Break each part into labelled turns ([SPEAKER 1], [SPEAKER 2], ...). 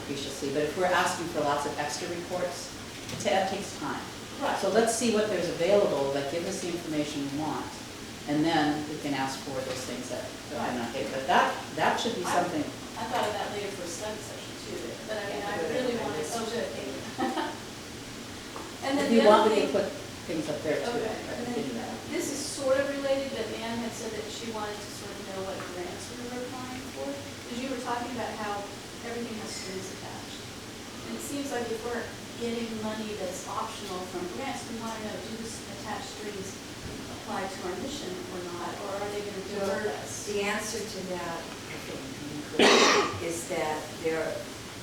[SPEAKER 1] capriciously, but if we're asking for lots of extra reports, that takes time.
[SPEAKER 2] Right.
[SPEAKER 1] So let's see what there's available that give us the information we want, and then we can ask for those things that I'm not getting. But that should be something.
[SPEAKER 2] I thought of that later for a study session too, but I mean, I really want to, oh, good, thank you. And then
[SPEAKER 1] If you
[SPEAKER 2] the
[SPEAKER 1] want,
[SPEAKER 2] other
[SPEAKER 1] we
[SPEAKER 2] thing.
[SPEAKER 1] can put things up there too.
[SPEAKER 2] Okay, and then this is sort of related, but Ann had said that she wanted to sort of know what grants we were applying for. Because you were talking about how everything has strings attached. And it seems like if we're getting money that's optional from grants, we want to know, do this attached strings apply to our mission or not, or are they going to divert us?
[SPEAKER 3] The answer to that, I think, is that they're,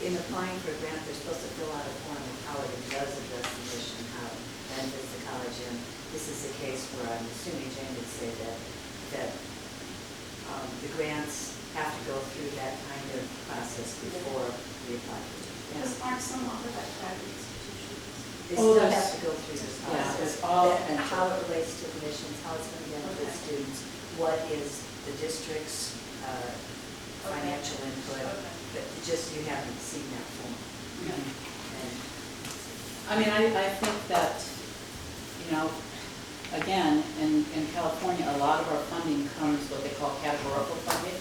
[SPEAKER 3] in applying for a grant, they're supposed to fill out a form of how it does address the mission, how it benefits the college. And this is a case where I'm assuming Jane would say that the grants have to go through that kind of process before we apply for it.
[SPEAKER 2] Because aren't some offered by private institutions?
[SPEAKER 3] They still have to go through this
[SPEAKER 1] Yeah,
[SPEAKER 3] process.
[SPEAKER 1] there's all
[SPEAKER 3] And how it relates to the missions, how it's going to benefit students, what is the district's financial input.
[SPEAKER 2] Okay.
[SPEAKER 3] But just, you haven't seen that form.
[SPEAKER 1] Yeah.
[SPEAKER 3] And
[SPEAKER 1] I mean, I think that, you know, again, in California, a lot of our funding comes what they call categorical funding.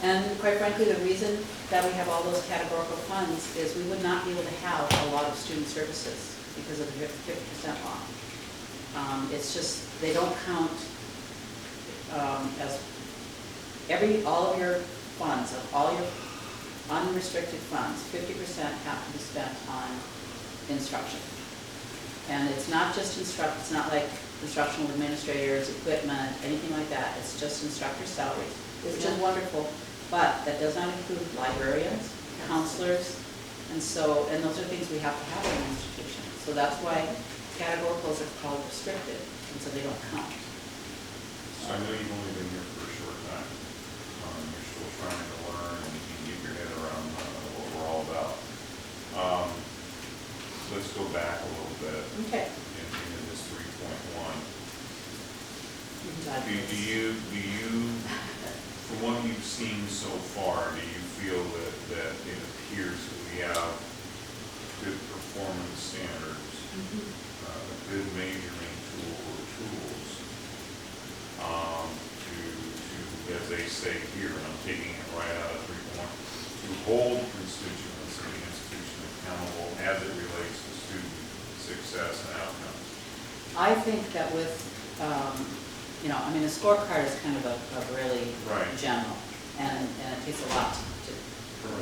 [SPEAKER 1] And quite frankly, the reason that we have all those categorical funds is we would not be able to have a lot of student services because of the 50% law. It's just, they don't count as all of your funds, of all your unrestricted funds, 50% have to be spent on instruction. And it's not just it's not like instructional administrators, equipment, anything like that. It's just instructor salaries, which is wonderful, but that does not include librarians, counselors, and those are things we have to have in an institution. So that's why categoricals are called restricted, and so they don't count.
[SPEAKER 4] So I know you've only been here for a short time. You're still trying to learn and get your head around what we're all about. Let's go back a little bit
[SPEAKER 1] Okay.
[SPEAKER 4] into this 3.1.
[SPEAKER 1] Do
[SPEAKER 4] Do you, from what you've seen so far, do you feel that it appears that we have good performance standards, good measuring tools, to, as they say here, and I'm taking it right out of 3.1, to hold constituents in the institution accountable as it relates to student success and outcomes?
[SPEAKER 1] I think that with, you know, I mean, the scorecard is kind of a really general, and it takes a lot to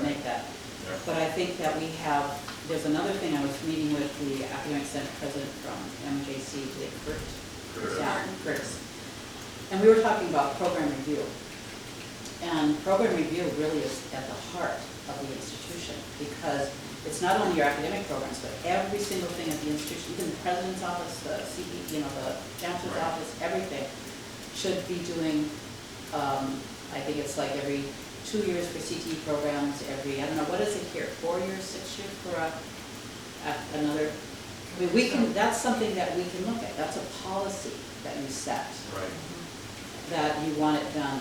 [SPEAKER 1] make that.
[SPEAKER 4] Yeah.
[SPEAKER 1] But I think that we have, there's another thing, I was meeting with the academic senate president from MJC, Curtis. And we were talking about program review. And program review really is at the heart of the institution, because it's not only your academic programs, but every single thing at the institution, even the president's office, the CE, you know, the chancellor's office, everything should be doing, I think it's like every 2 years for CTE programs, every, I don't know, what is it here, 4 years, 6 years for another? I mean, we can, that's something that we can look at. That's a policy that you set.
[SPEAKER 4] Right.
[SPEAKER 1] That you want it done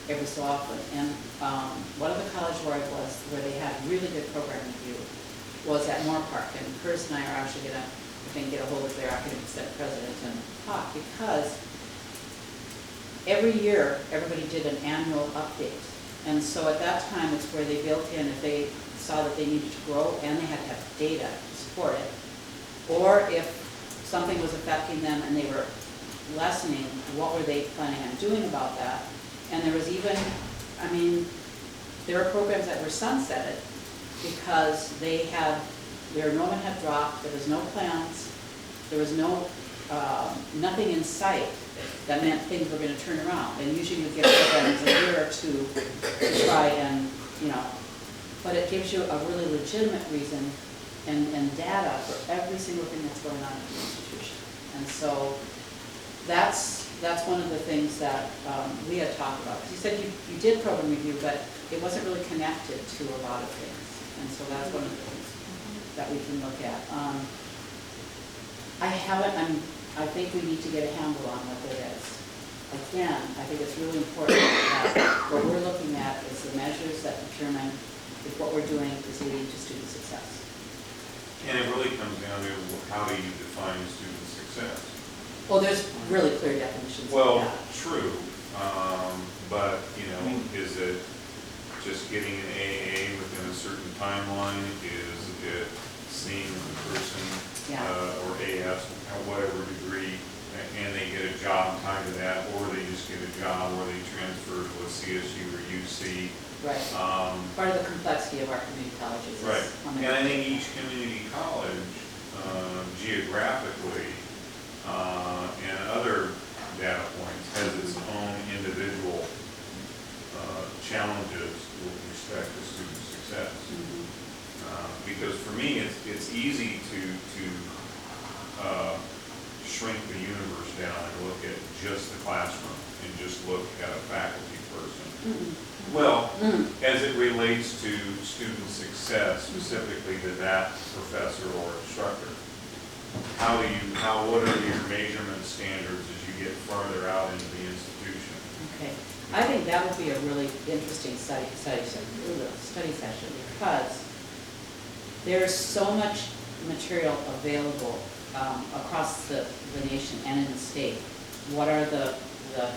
[SPEAKER 1] every so often. And one of the college where I was, where they had really good program review, was at Moore Park. And Curtis and I are actually going to, I think, get a hold of their academic senate president and talk, because every year everybody did an annual update. And so at that time, it's where they built in, if they saw that they needed to grow and they had to have data to support it, or if something was affecting them and they were lessening, what were they planning on doing about that? And there was even, I mean, there were programs that were sunsetted because they had, their enrollment had dropped, there was no plans, there was no, nothing in sight that meant things were going to turn around. And usually you get programs a year or two to try and, you know, but it gives you a really legitimate reason and data for every single thing that's going on at the institution. And so that's one of the things that we had talked about. Because you said you did program review, but it wasn't really connected to a lot of things. And so that's one of the things that we can look at. I think we need to get a handle on what it is. Again, I think it's really important that what we're looking at is the measures that determine if what we're doing is leading to student success.
[SPEAKER 4] And it really comes down to how do you define student success?
[SPEAKER 1] Well, there's really clear definitions of
[SPEAKER 4] Well,
[SPEAKER 1] that.
[SPEAKER 4] true, but, you know, is it just getting an AA within a certain timeline? Is it seeing the person,
[SPEAKER 1] Yeah.
[SPEAKER 4] or AS at whatever degree, and they get a job tied to that, or they just get a job where they transfer to a CSU or UC?
[SPEAKER 1] Right. Part of the complexity of our community colleges is.
[SPEAKER 4] Right,
[SPEAKER 1] on
[SPEAKER 4] and
[SPEAKER 1] the-
[SPEAKER 4] I think each community college, geographically, and other data points, has its own individual challenges with respect to student success.
[SPEAKER 1] Mhm.
[SPEAKER 4] Because for me, it's easy to shrink the universe down and look at just the classroom and just look at a faculty person.
[SPEAKER 1] Mhm.
[SPEAKER 4] Well,
[SPEAKER 1] Mm.
[SPEAKER 4] as it relates to student success, specifically to that professor or instructor, what are your measurement standards as you get farther out into the institution?
[SPEAKER 1] Okay, I think that would be a really interesting study session, because there's so much material available across the nation and in the state. What are the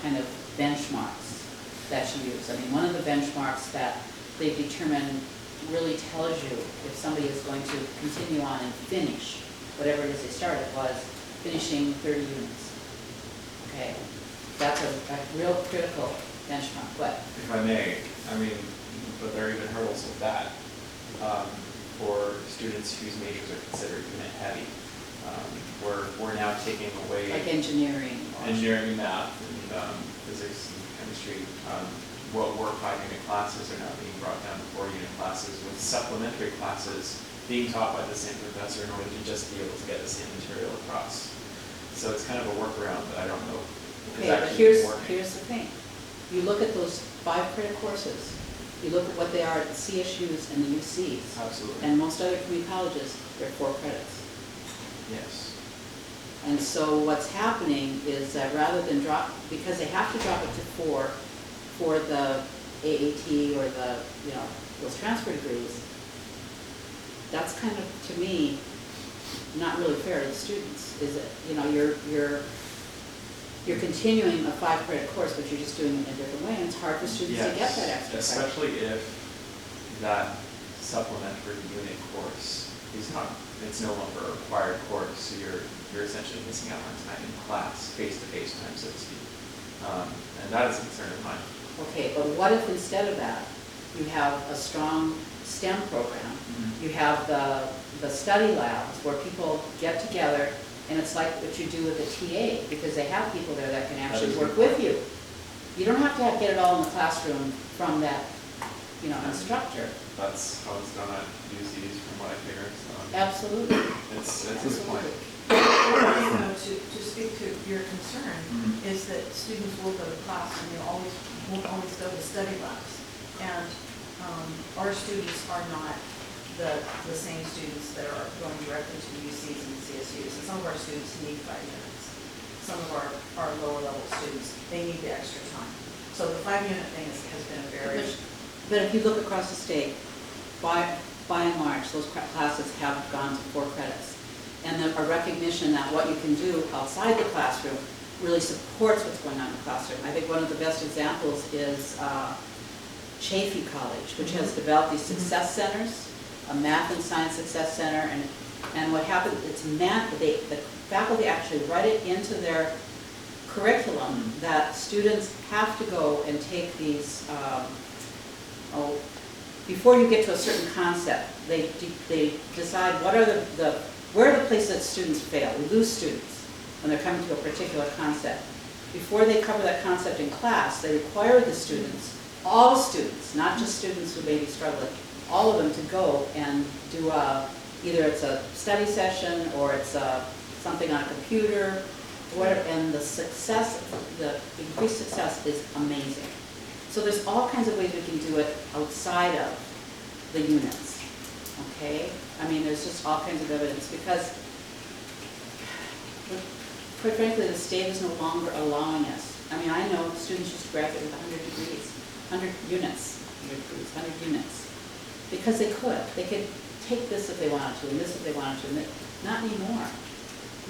[SPEAKER 1] kind of benchmarks that you use? I mean, one of the benchmarks that they determine really tells you if somebody is going to continue on and finish whatever it is they started, was finishing 30 units. Okay, that's a real critical benchmark. But
[SPEAKER 5] If I may, I mean, but there are even hurdles with that for students whose majors are considered unit heavy. We're now taking away
[SPEAKER 1] like engineering.
[SPEAKER 5] engineering, math, and physics and chemistry. What were 5-unit classes are now being brought down to 4-unit classes, with supplementary classes being taught by the same professor in order to just be able to get the same material across. So it's kind of a workaround that I don't know if
[SPEAKER 1] Okay,
[SPEAKER 5] it's
[SPEAKER 1] but
[SPEAKER 5] actually working.
[SPEAKER 1] here's the thing. You look at those 5 credit courses, you look at what they are at the CSUs and the UCs,
[SPEAKER 5] Absolutely.
[SPEAKER 1] and most other community colleges, they're 4 credits.
[SPEAKER 5] Yes.
[SPEAKER 1] And so what's happening is that rather than drop, because they have to drop it to 4 for the AAT or the, those transfer degrees, that's kind of, to me, not really fair to the students, is it? You're continuing a 5 credit course, but you're just doing it in a different way, and it's hard for students to get that extra credit.
[SPEAKER 5] Especially if that supplementary unit course is not, it's no longer a required course, so you're essentially missing out on time in class, face-to-face time, so to speak. And that is a concern of mine.
[SPEAKER 1] Okay, but what if instead of that, you have a strong STEM program? You have the study labs where people get together, and it's like what you do with a TA, because they have people there that can actually
[SPEAKER 5] is
[SPEAKER 1] work
[SPEAKER 5] good.
[SPEAKER 1] with you. You don't have to get it all in the classroom from that, instructor.
[SPEAKER 5] That's how it's done at UCs from what I figured, so.
[SPEAKER 1] Absolutely.
[SPEAKER 5] It's a good point.
[SPEAKER 6] To speak to your concern,
[SPEAKER 5] Mhm.
[SPEAKER 6] is that students will go to class and they won't always go to study labs. And our students are not the same students that are going directly to the UCs and the CSUs. And some of our students need 5 units. Some of our lower level students, they need the extra time. So the 5-unit thing has been a very...
[SPEAKER 1] But if you look across the state, by and large, those classes have gone to 4 credits. And a recognition that what you can do outside the classroom really supports what's going on in the classroom. I think one of the best examples is Chaffey College, which has developed these success centers, a math and science success center, and what happens, the faculty actually write it into their curriculum that students have to go and take these, before you get to a certain concept, they decide where are the places that students fail. We lose students when they're coming to a particular concept. Before they cover that concept in class, they require the students, all students, not just students who may be struggling, all of them to go and do either it's a study session or it's something on a computer, whatever, and the increased success is amazing. So there's all kinds of ways we can do it outside of the units, okay? I mean, there's just all kinds of evidence, because quite frankly, the state is no longer allowing us. I mean, I know students used to graduate with 100 degrees, 100 units, 100 degrees, 100 units. Because they could take this if they wanted to, and this if they wanted to, and not anymore.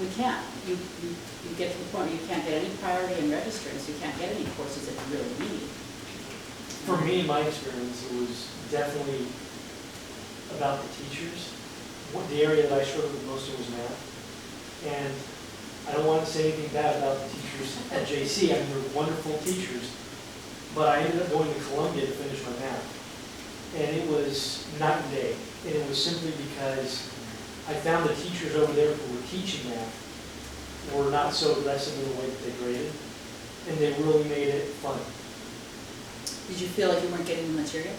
[SPEAKER 1] We can't. You get to the point where you can't get any priority in registering, so you can't get any courses that you really need.
[SPEAKER 7] For me, in my experience, it was definitely about the teachers. The area that I struggled with most in was math. And I don't want to say anything bad about the teachers at JC. I mean, they're wonderful teachers. But I ended up going to Columbia to finish my math. And it was night and day. And it was simply because I found the teachers over there who were teaching math were not so aggressive in the way that they graded. And they really made it fun.
[SPEAKER 1] Did you feel like you weren't getting the material,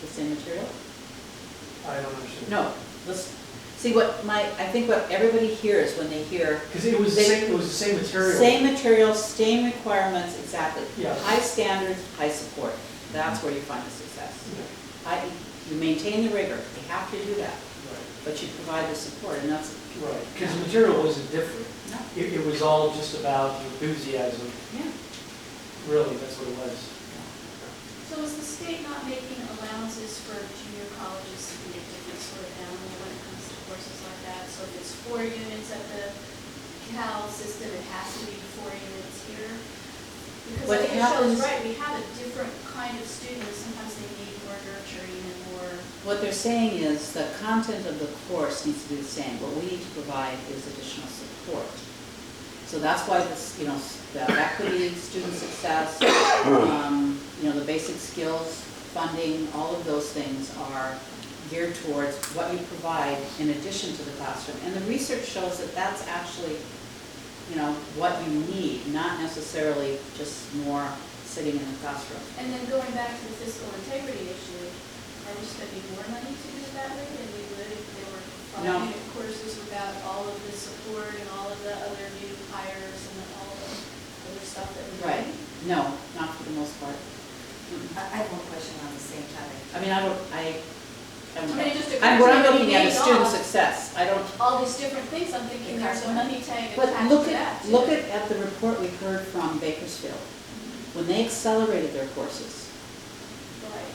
[SPEAKER 1] the same material?
[SPEAKER 7] I don't understand.
[SPEAKER 1] No, let's, see I think what everybody hears when they hear.
[SPEAKER 7] Because it was the same material.
[SPEAKER 1] Same material, same requirements, exactly.
[SPEAKER 7] Yeah.
[SPEAKER 1] High standards, high support. That's where you find the success.
[SPEAKER 7] Yeah.
[SPEAKER 1] You maintain the rigor, you have to do that,
[SPEAKER 7] Right.
[SPEAKER 1] but you provide the support, and that's.
[SPEAKER 7] Right, because the material wasn't different.
[SPEAKER 1] No.
[SPEAKER 7] It was all just about enthusiasm.
[SPEAKER 1] Yeah.
[SPEAKER 7] Really, that's what it was.
[SPEAKER 2] So is the state not making allowances for junior colleges to be a different sort of animal when it comes to courses like that? So if it's 4 units at the Cal system, it has to be 4 units here? Because
[SPEAKER 1] What
[SPEAKER 2] I think it
[SPEAKER 1] happens-
[SPEAKER 2] shows, right, we have a different kind of student, sometimes they need more nurturing and more.
[SPEAKER 1] What they're saying is the content of the course needs to be the same. What we need to provide is additional support. So that's why this, the equity, student success, the basic skills, funding, all of those things are geared towards what you provide in addition to the classroom. And the research shows that that's actually, what you need, not necessarily just more sitting in the classroom.
[SPEAKER 2] And then going back to the fiscal integrity issue, are we spending more money to do it that way than we would if there were
[SPEAKER 1] No.
[SPEAKER 2] 5 unit courses without all of the support and all of the other new hires and all the other stuff that we do?
[SPEAKER 1] Right. No, not for the most part.
[SPEAKER 3] I have one question on the same topic.
[SPEAKER 1] I mean,
[SPEAKER 2] just
[SPEAKER 1] what I'm
[SPEAKER 2] occurs to me
[SPEAKER 1] looking at is
[SPEAKER 2] based
[SPEAKER 1] student
[SPEAKER 2] off
[SPEAKER 1] success. I don't,
[SPEAKER 2] all these different things, I'm thinking there's a money tag
[SPEAKER 1] but
[SPEAKER 2] attached
[SPEAKER 1] look
[SPEAKER 2] to that.
[SPEAKER 1] at, look at the report we heard from Bakersfield. When they accelerated their courses,
[SPEAKER 2] Right.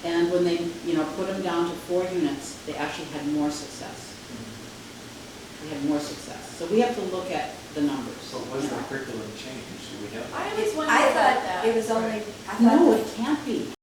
[SPEAKER 1] and when they, put them down to 4 units, they actually had more success. They had more success. So we have to look at the numbers.
[SPEAKER 5] So was the curriculum change? Do we know?
[SPEAKER 2] I always wondered
[SPEAKER 3] I
[SPEAKER 2] about
[SPEAKER 3] thought
[SPEAKER 2] that.
[SPEAKER 3] it was only, I
[SPEAKER 1] No,
[SPEAKER 3] thought,
[SPEAKER 1] it can't be.